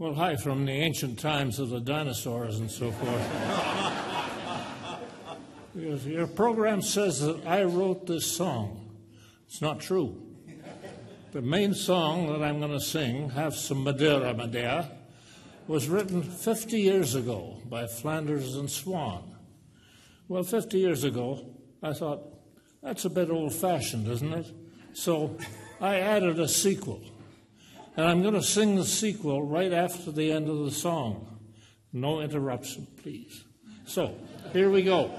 Well, hi, from the ancient times of the dinosaurs and so forth. Your program says that I wrote this song. It's not true. The main song that I'm going to sing, Have Some Madeira, Madeira, was written 50 years ago by Flanders and Swan. Well, 50 years ago, I thought, that's a bit old-fashioned, isn't it? So I added a sequel. And I'm going to sing the sequel right after the end of the song. No interruption, please. So, here we go.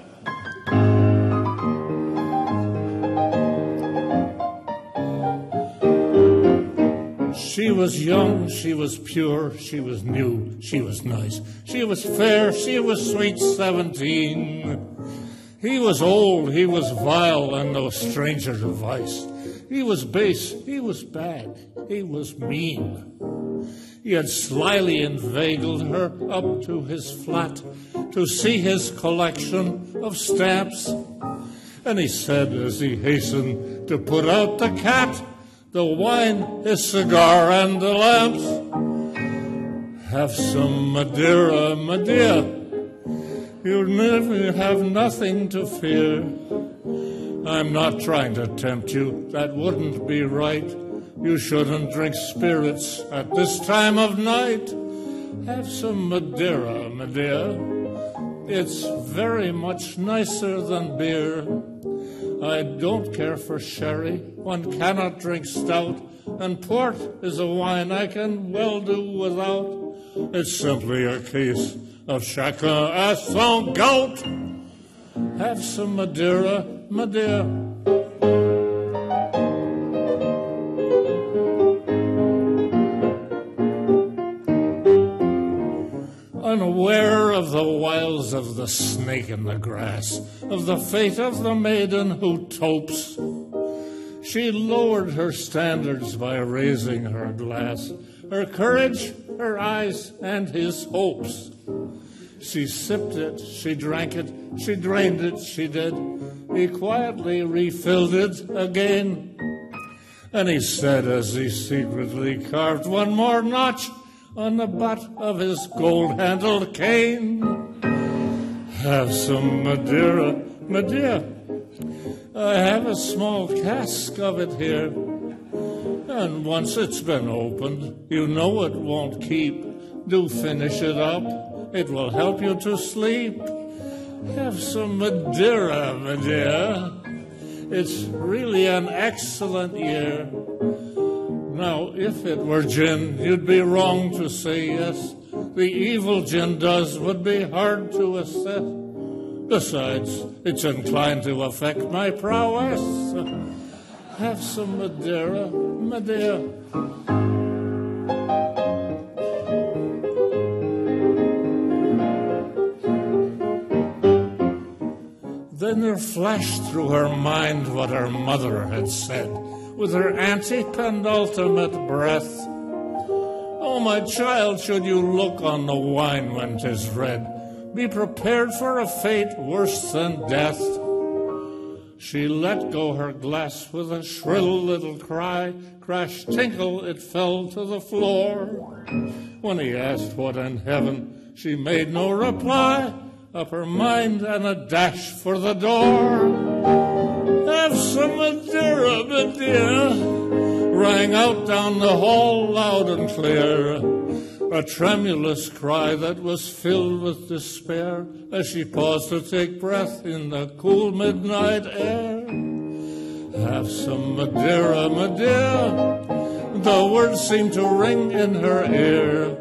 She was young, she was pure, she was new, she was nice. She was fair, she was sweet 17. He was old, he was vile, and no stranger to vice. He was base, he was bad, he was mean. He had slyly inveigled her up to his flat to see his collection of stamps. And he said as he hastened to put out the cat, the wine, his cigar, and the lamps, have some Madeira, Madeira. You'll never have nothing to fear. I'm not trying to tempt you, that wouldn't be right. You shouldn't drink spirits at this time of night. Have some Madeira, Madeira. It's very much nicer than beer. I don't care for sherry, one cannot drink stout, and port is a wine I can well do without. It's simply a case of chacun a son gout. Have some Madeira, Madeira. Unaware of the wiles of the snake in the grass, of the fate of the maiden who topes, she lowered her standards by raising her glass, her courage, her eyes, and his hopes. She sipped it, she drank it, she drained it, she did. He quietly refilled it again. And he said as he secretly carved one more notch on the butt of his gold-handled cane, have some Madeira, Madeira. I have a small cask of it here, and once it's been opened, you know it won't keep. Do finish it up, it will help you to sleep. Have some Madeira, Madeira. It's really an excellent year. Now, if it were gin, you'd be wrong to say yes. The evil gin does would be hard to assess. Besides, it's inclined to affect my prowess. Have some Madeira, Madeira. Then there flashed through her mind what her mother had said, with her anti-penultimate breath. Oh, my child, should you look on the wine when 'tis red, be prepared for a fate worse than death. She let go her glass with a shrill little cry. Crash, tinkle, it fell to the floor. When he asked what in heaven, she made no reply. Up her mind and a dash for the door. Have some Madeira, Madeira, rang out down the hall loud and clear. A tremulous cry that was filled with despair as she paused to take breath in the cool midnight air. Have some Madeira, Madeira. The words seemed to ring in her ear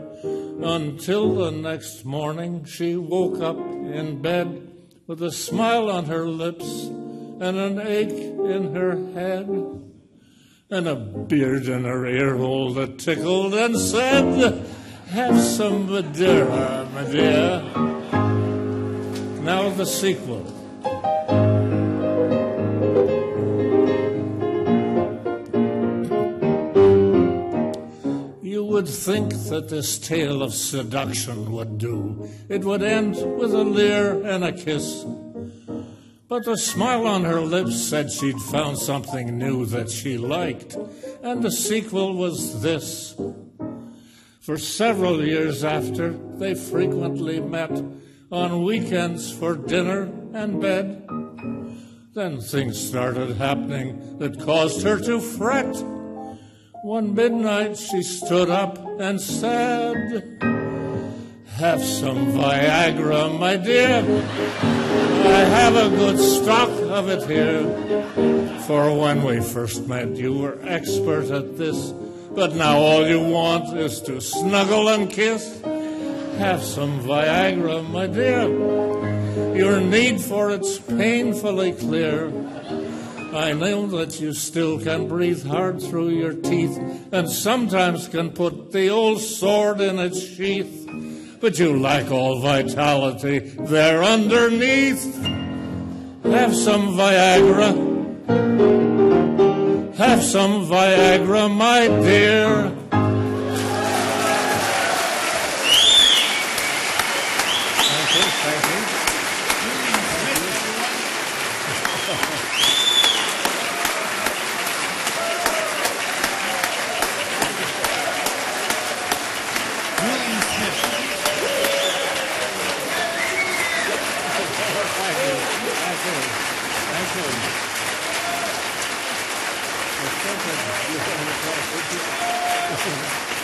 until the next morning she woke up in bed with a smile on her lips and an ache in her head and a beard in her ear hole that tickled and said, have some Madeira, Madeira. Now the sequel. You would think that this tale of seduction would do. It would end with a leer and a kiss. But the smile on her lips said she'd found something new that she liked, and the sequel was this. For several years after, they frequently met on weekends for dinner and bed. Then things started happening that caused her to fret. One midnight she stood up and said, "Have some Viagra, my dear. I have a good stock of it here. For when we first met, you were expert at this, but now all you want is to snuggle and kiss. Have some Viagra, my dear. Your need for it's painfully clear. I know that you still can breathe hard through your teeth and sometimes can put the old sword in its sheath, but you lack all vitality there underneath. Have some Viagra. Have some Viagra, my dear." Julian Smith. Thank you.